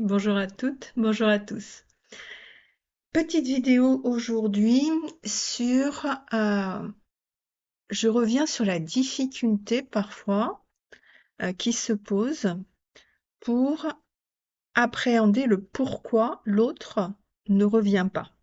Bonjour à toutes, bonjour à tous. Petite vidéo aujourd'hui sur, je reviens sur la difficulté parfois qui se pose pour appréhender le pourquoi l'autre ne revient pas.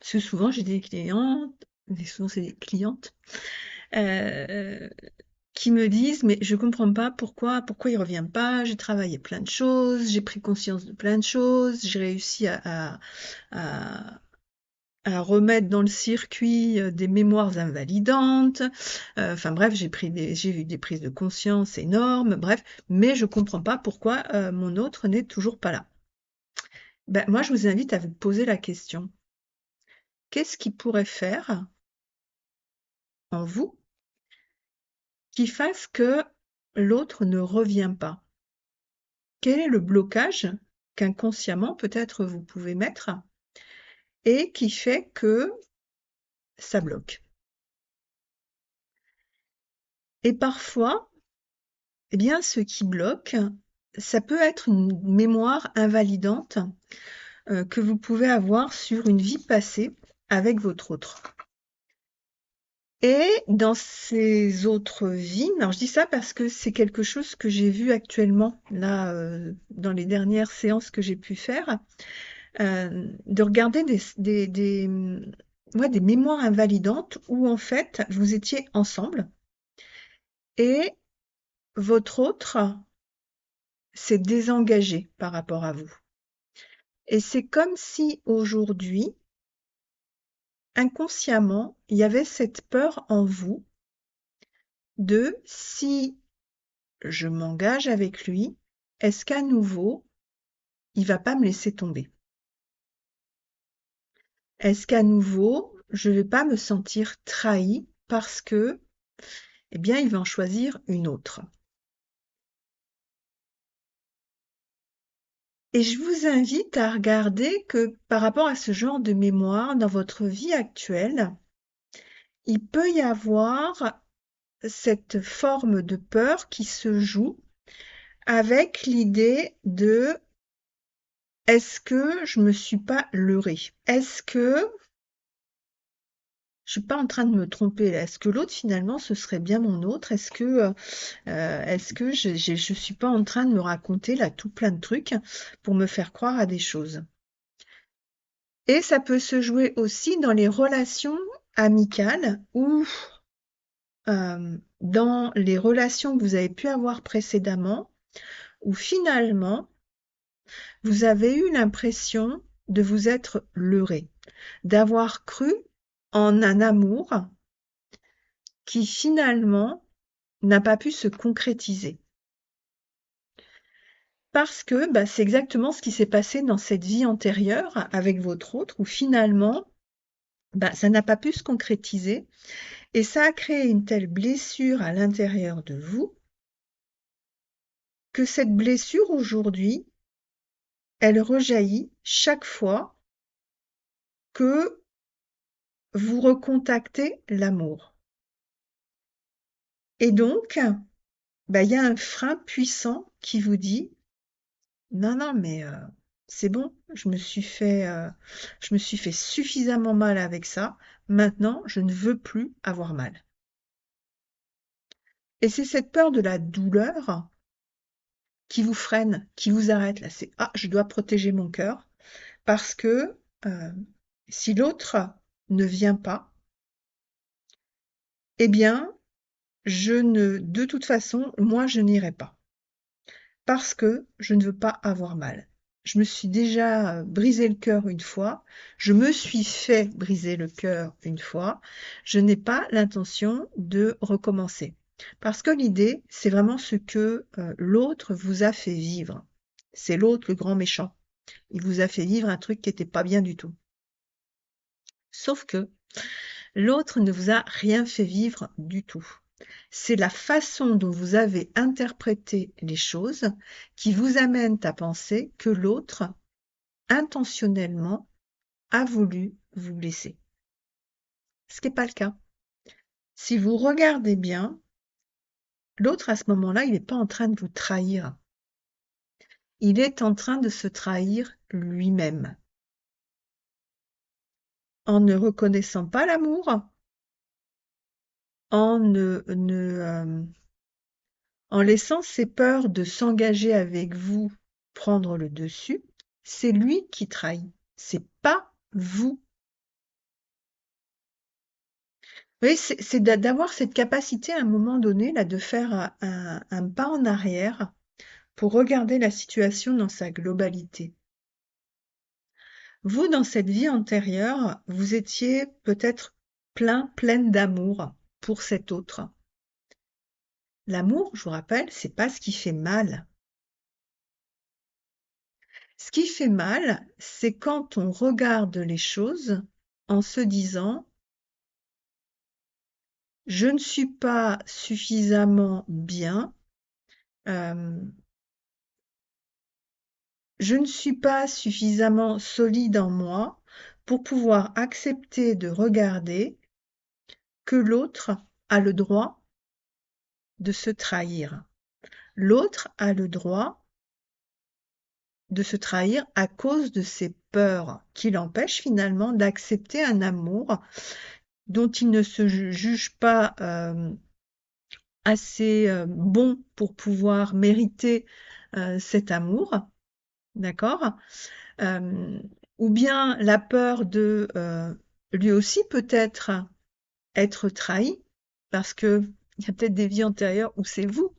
Parce que souvent j'ai des clientes, mais souvent c'est des clientes, euh, qui me disent mais je comprends pas pourquoi il revient pas, j'ai travaillé plein de choses, j'ai pris conscience de plein de choses, j'ai réussi à à remettre dans le circuit des mémoires invalidantes. Enfin bref, j'ai eu des prises de conscience énormes, bref, mais je comprends pas pourquoi mon autre n'est toujours pas là. Ben, moi, je vous invite à vous poser la question. Qu'est-ce qui pourrait faire en vous qui fasse que l'autre ne revient pas? Quel est le blocage qu'inconsciemment peut-être vous pouvez mettre et qui fait que ça bloque? Et parfois, eh bien, ce qui bloque, ça peut être une mémoire invalidante que vous pouvez avoir sur une vie passée avec votre autre. Et dans ces autres vies, alors je dis ça parce que c'est quelque chose que j'ai vu actuellement, là, dans les dernières séances que j'ai pu faire, de regarder ouais, des mémoires invalidantes où en fait vous étiez ensemble et votre autre s'est désengagé par rapport à vous. Et c'est comme si aujourd'hui, inconsciemment, il y avait cette peur en vous de si je m'engage avec lui, est-ce qu'à nouveau, il va pas me laisser tomber? Est-ce qu'à nouveau, je vais pas me sentir trahie parce que, eh bien, il va en choisir une autre? Et je vous invite à regarder que par rapport à ce genre de mémoire dans votre vie actuelle, il peut y avoir cette forme de peur qui se joue avec l'idée de est-ce que je me suis pas leurrée? Est-ce que je suis pas en train de me tromper là? Est-ce que l'autre finalement ce serait bien mon autre? Est-ce que je suis pas en train de me raconter là tout plein de trucs pour me faire croire à des choses? Et ça peut se jouer aussi dans les relations amicales ou dans les relations que vous avez pu avoir précédemment, où finalement vous avez eu l'impression de vous être leurré, d'avoir cru en un amour qui finalement n'a pas pu se concrétiser. Parce que bah, c'est exactement ce qui s'est passé dans cette vie antérieure avec votre autre, où finalement, bah, ça n'a pas pu se concrétiser et ça a créé une telle blessure à l'intérieur de vous que cette blessure aujourd'hui, elle rejaillit chaque fois que vous recontactez l'amour. Et donc, bah, il y a un frein puissant qui vous dit non, non, mais c'est bon, je me suis fait suffisamment mal avec ça. Maintenant, je ne veux plus avoir mal. Et c'est cette peur de la douleur qui vous freine, qui vous arrête. Là, c'est ah, je dois protéger mon cœur parce que euh, si l'autre ne vient pas, eh bien, de toute façon, moi, je n'irai pas parce que je ne veux pas avoir mal. Je me suis déjà brisé le cœur une fois, je me suis fait briser le cœur une fois, je n'ai pas l'intention de recommencer. Parce que l'idée, c'est vraiment ce que l'autre vous a fait vivre. C'est l'autre, le grand méchant. Il vous a fait vivre un truc qui n'était pas bien du tout. Sauf que l'autre ne vous a rien fait vivre du tout. C'est la façon dont vous avez interprété les choses qui vous amène à penser que l'autre, intentionnellement, a voulu vous blesser. Ce qui n'est pas le cas. Si vous regardez bien, l'autre à ce moment-là, il n'est pas en train de vous trahir. il est en train de se trahir lui-même. En ne reconnaissant pas l'amour, en laissant ses peurs de s'engager avec vous prendre le dessus, c'est lui qui trahit, c'est pas vous. Vous voyez, c'est d'avoir cette capacité à un moment donné là de faire un pas en arrière pour regarder la situation dans sa globalité. Vous, dans cette vie antérieure, vous étiez peut-être pleine d'amour pour cet autre. L'amour, je vous rappelle, c'est pas ce qui fait mal. Ce qui fait mal, c'est quand on regarde les choses en se disant je ne suis pas suffisamment bien, euh, je ne suis pas suffisamment solide en moi pour pouvoir accepter de regarder que l'autre a le droit de se trahir. L'autre a le droit de se trahir à cause de ses peurs qui l'empêchent finalement d'accepter un amour dont il ne se juge pas assez bon pour pouvoir mériter cet amour, d'accord? Euh, ou bien la peur de lui aussi peut-être être trahi, parce que il y a peut-être des vies antérieures où c'est vous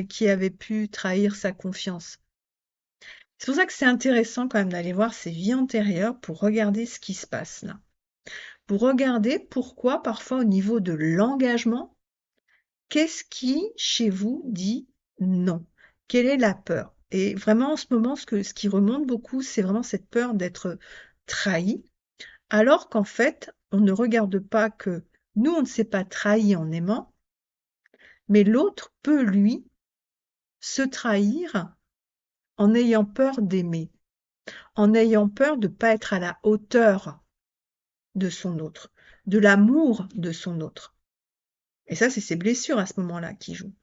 qui avez pu trahir sa confiance. C'est pour ça que c'est intéressant quand même d'aller voir ces vies antérieures pour regarder ce qui se passe là. Pour regarder pourquoi parfois au niveau de l'engagement, qu'est-ce qui chez vous dit non? Quelle est la peur? Et vraiment en ce moment, ce qui remonte beaucoup, c'est vraiment cette peur d'être trahi, alors qu'en fait, on ne regarde pas que nous, on ne s'est pas trahi en aimant, mais l'autre peut, lui, se trahir en ayant peur d'aimer, en ayant peur de ne pas être à la hauteur de son autre, de l'amour de son autre. Et ça, c'est ses blessures à ce moment-là qui jouent.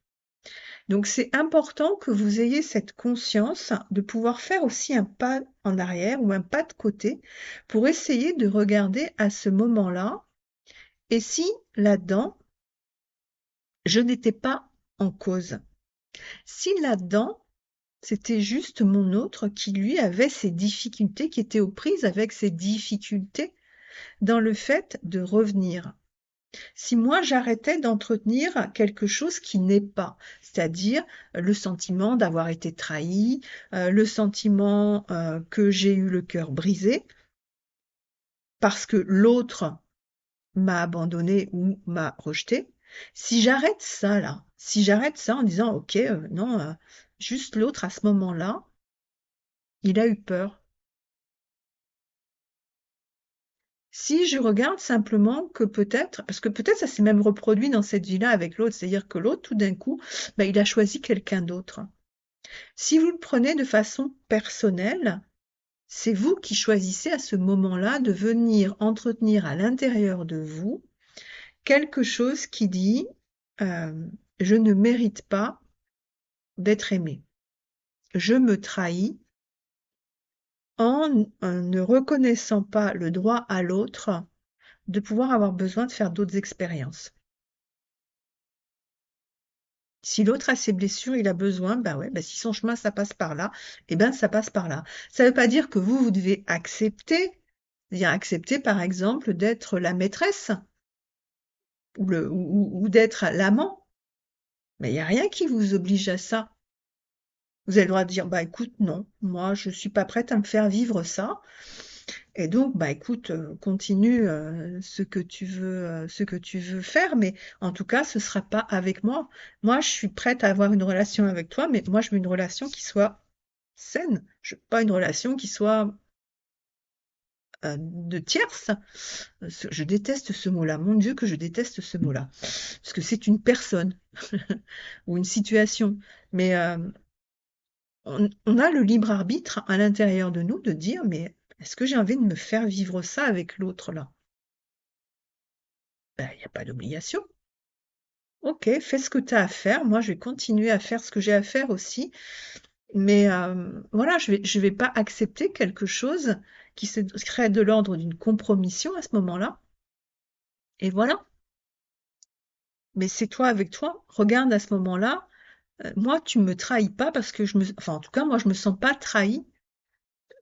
Donc c'est important que vous ayez cette conscience de pouvoir faire aussi un pas en arrière ou un pas de côté pour essayer de regarder à ce moment-là et si là-dedans, je n'étais pas en cause. Si là-dedans, c'était juste mon autre qui, lui, avait ses difficultés, qui était aux prises avec ses difficultés dans le fait de revenir. Si moi j'arrêtais d'entretenir quelque chose qui n'est pas, c'est-à-dire le sentiment d'avoir été trahi, le sentiment que j'ai eu le cœur brisé, parce que l'autre m'a abandonné ou m'a rejeté, si j'arrête ça là, si j'arrête ça en disant ok, non, juste l'autre à ce moment-là, il a eu peur. Si je regarde simplement que peut-être, parce que peut-être ça s'est même reproduit dans cette vie-là avec l'autre, c'est-à-dire que l'autre, tout d'un coup, bah, il a choisi quelqu'un d'autre. Si vous le prenez de façon personnelle, c'est vous qui choisissez à ce moment-là de venir entretenir à l'intérieur de vous quelque chose qui dit euh, je ne mérite pas d'être aimé. Je me trahis en ne reconnaissant pas le droit à l'autre de pouvoir avoir besoin de faire d'autres expériences. Si l'autre a ses blessures, il a besoin, ben ouais, ben si son chemin ça passe par là, eh ben ça passe par là. Ça ne veut pas dire que vous devez accepter, c'est-à-dire accepter par exemple d'être la maîtresse ou d'être l'amant. Mais il n'y a rien qui vous oblige à ça. Vous avez le droit de dire, bah écoute, non, moi je suis pas prête à me faire vivre ça. Et donc, bah écoute, continue ce que tu veux faire, mais en tout cas, ce sera pas avec moi. Moi, je suis prête à avoir une relation avec toi, mais moi, je veux une relation qui soit saine. Je veux pas une relation qui soit de tierce. Je déteste ce mot-là. Mon Dieu, que je déteste ce mot-là. Parce que c'est une personne ou une situation. Mais on a le libre arbitre à l'intérieur de nous de dire, mais est-ce que j'ai envie de me faire vivre ça avec l'autre là? Ben, il n'y a pas d'obligation. Ok, fais ce que tu as à faire. Moi, je vais continuer à faire ce que j'ai à faire aussi. Mais voilà, je vais pas accepter quelque chose qui serait de l'ordre d'une compromission à ce moment-là. Et voilà. Mais c'est toi avec toi. Regarde à ce moment-là. Moi, tu me trahis pas parce que enfin, en tout cas, moi, je me sens pas trahie.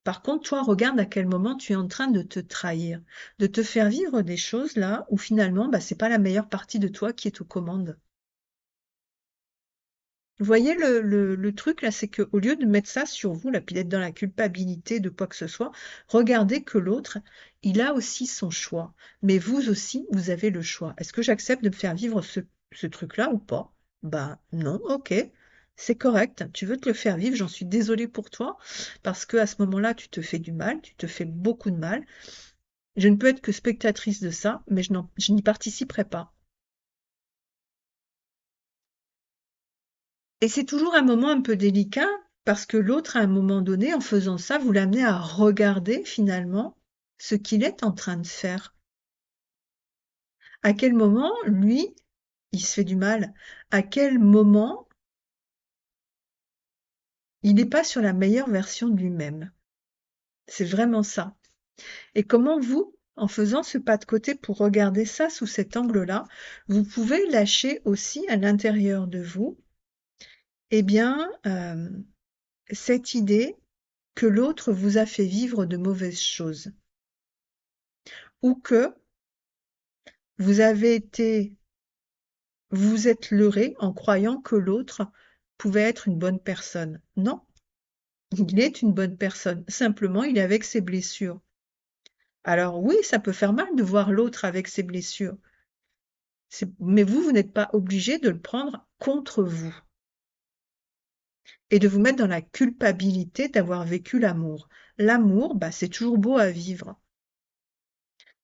Par contre, toi, regarde à quel moment tu es en train de te trahir, de te faire vivre des choses là où finalement, bah, c'est pas la meilleure partie de toi qui est aux commandes. Vous voyez le truc là, c'est que au lieu de mettre ça sur vous, là, puis d'être dans la culpabilité de quoi que ce soit, regardez que l'autre, il a aussi son choix. Mais vous aussi, vous avez le choix. Est-ce que j'accepte de me faire vivre ce truc-là ou pas? Ben non, ok. C'est correct. Tu veux te le faire vivre, j'en suis désolée pour toi, parce que à ce moment-là, tu te fais du mal, tu te fais beaucoup de mal. Je ne peux être que spectatrice de ça, mais je n'y participerai pas. Et c'est toujours un moment un peu délicat parce que l'autre, à un moment donné, en faisant ça, vous l'amenez à regarder finalement ce qu'il est en train de faire. À quel moment, lui, il se fait du mal? À quel moment il n'est pas sur la meilleure version de lui-même? C'est vraiment ça. Et comment vous, en faisant ce pas de côté pour regarder ça sous cet angle-là, vous pouvez lâcher aussi à l'intérieur de vous, eh bien, cette idée que l'autre vous a fait vivre de mauvaises choses ou que vous avez été vous êtes leurré en croyant que l'autre pouvait être une bonne personne. Non, il est une bonne personne. Simplement, il est avec ses blessures. Alors oui, ça peut faire mal de voir l'autre avec ses blessures. Mais vous, vous n'êtes pas obligé de le prendre contre vous et de vous mettre dans la culpabilité d'avoir vécu l'amour. L'amour, bah, c'est toujours beau à vivre.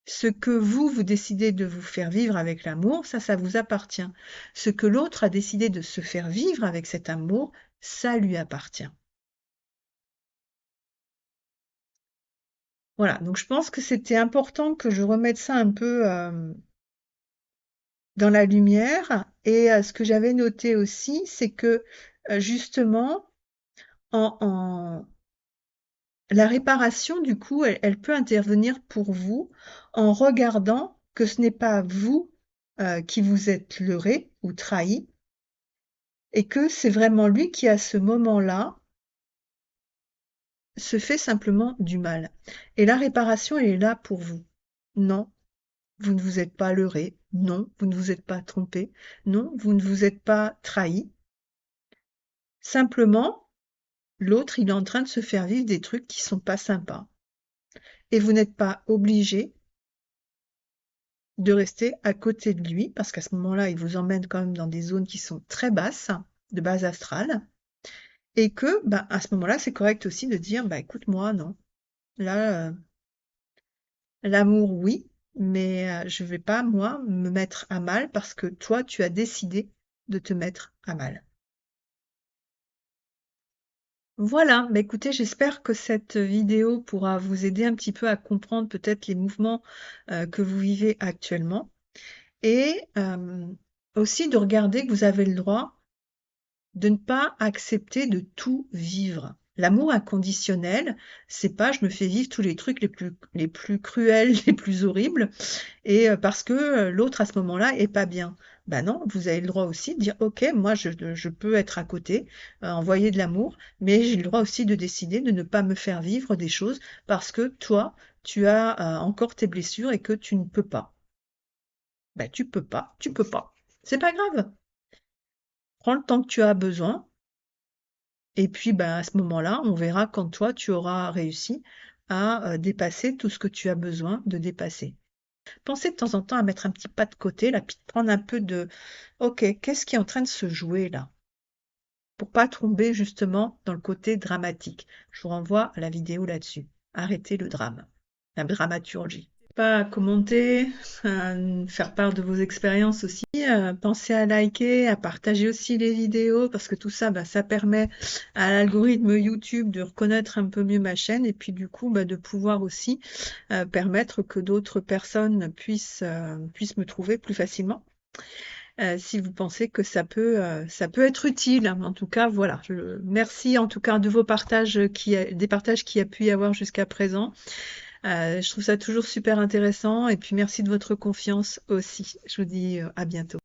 Ce que vous décidez de vous faire vivre avec l'amour, ça vous appartient. Ce que l'autre a décidé de se faire vivre avec cet amour, ça lui appartient. Voilà, donc je pense que c'était important que je remette ça un peu dans la lumière. Et ce que j'avais noté aussi, c'est que justement, en la réparation, du coup, elle peut intervenir pour vous en regardant que ce n'est pas vous qui vous êtes leurré ou trahi, et que c'est vraiment lui qui, à ce moment-là, se fait simplement du mal. Et la réparation, elle est là pour vous. Non, vous ne vous êtes pas leurré. Non, vous ne vous êtes pas trompé. Non, vous ne vous êtes pas trahi. Simplement, l'autre, il est en train de se faire vivre des trucs qui sont pas sympas. Et vous n'êtes pas obligé de rester à côté de lui, parce qu'à ce moment-là, il vous emmène quand même dans des zones qui sont très basses, de base astrale, et que, bah, à ce moment-là, c'est correct aussi de dire, bah, écoute, moi, non. Là, l'amour, oui, mais je vais pas, moi, me mettre à mal parce que toi, tu as décidé de te mettre à mal. Voilà, bah écoutez, j'espère que cette vidéo pourra vous aider un petit peu à comprendre peut-être les mouvements que vous vivez actuellement et aussi de regarder que vous avez le droit de ne pas accepter de tout vivre. L'amour inconditionnel, c'est pas je me fais vivre tous les trucs les plus cruels, les plus horribles, et parce que l'autre à ce moment-là est pas bien. Ben non, vous avez le droit aussi de dire ok, moi je peux être à côté, envoyer de l'amour, mais j'ai le droit aussi de décider de ne pas me faire vivre des choses parce que toi, tu as encore tes blessures et que tu ne peux pas. Ben tu peux pas, tu peux pas. C'est pas grave. Prends le temps que tu as besoin. Et puis, ben, à ce moment-là, on verra quand toi, tu auras réussi à dépasser tout ce que tu as besoin de dépasser. Pensez de temps en temps à mettre un petit pas de côté, là, puis de prendre un peu de OK, qu'est-ce qui est en train de se jouer là? Pour pas tomber justement dans le côté dramatique. Je vous renvoie à la vidéo là-dessus. Arrêtez le drame, la dramaturgie. Pas à commenter, à faire part de vos expériences aussi. Pensez à liker, à partager aussi les vidéos parce que tout ça, bah, ça permet à l'algorithme YouTube de reconnaître un peu mieux ma chaîne et puis du coup bah, de pouvoir aussi permettre que d'autres personnes puissent me trouver plus facilement. si vous pensez que ça peut être utile. En tout cas, voilà. Merci en tout cas de vos partages des partages qu'il y a pu y avoir jusqu'à présent. Je trouve ça toujours super intéressant et puis merci de votre confiance aussi. Je vous dis à bientôt.